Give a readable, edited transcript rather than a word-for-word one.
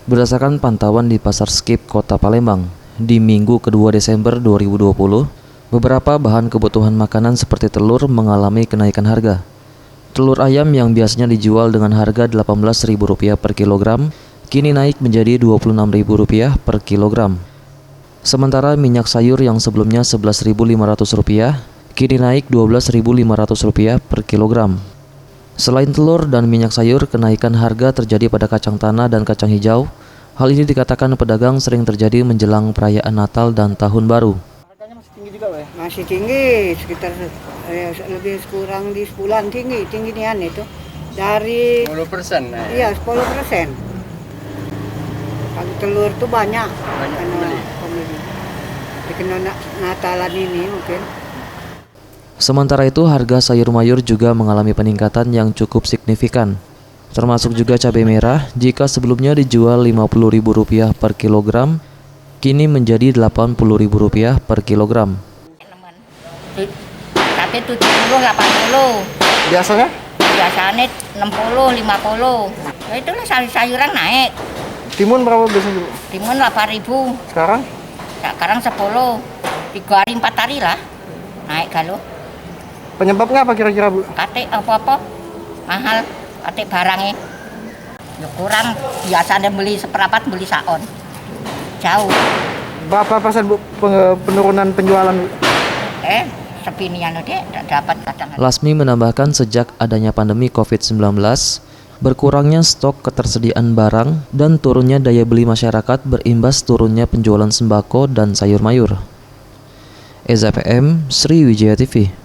Berdasarkan pantauan di Pasar Skip Kota Palembang, di Minggu kedua Desember 2020, beberapa bahan kebutuhan makanan seperti telur mengalami kenaikan harga. Telur ayam yang biasanya dijual dengan harga Rp18.000 per kilogram, kini naik menjadi Rp26.000 per kilogram. Sementara minyak sayur yang sebelumnya Rp11.500, kini naik Rp12.500 per kilogram. Selain telur dan minyak sayur, kenaikan harga terjadi pada kacang tanah dan kacang hijau. Hal ini dikatakan pedagang sering terjadi menjelang perayaan Natal dan Tahun Baru. Harganya masih tinggi juga, Pak? Masih tinggi, sekitar lebih kurang di 10-an tinggi nian itu. Dari 10%. Iya, 10%. Kalau telur tuh banyak pembeli. Dikena Natalan ini mungkin. Sementara itu, harga sayur mayur juga mengalami peningkatan yang cukup signifikan. Termasuk juga cabai merah, jika sebelumnya dijual Rp50.000 per kilogram, kini menjadi Rp80.000 per kilogram. Tapi 70, 80. Biasanya? Biasanya 60, 50. Ya itulah sayuran naik. Timun berapa biasanya? Timun 8.000. Sekarang? Sekarang 10. 3 hari 4 hari lah. Naik kalau. Penyebabnya apa kira-kira, Bu? Katik apa-apa. Mahal. Katik barangnya. Ya kurang. Biasanya beli seperempat, beli saon. Jauh. Berapa persen, Bu, penurunan penjualan, Bu? Sepinian udah dapat kadang. Lasmi menambahkan sejak adanya pandemi COVID-19, berkurangnya stok ketersediaan barang dan turunnya daya beli masyarakat berimbas turunnya penjualan sembako dan sayur mayur. Eza PM, Sriwijaya TV.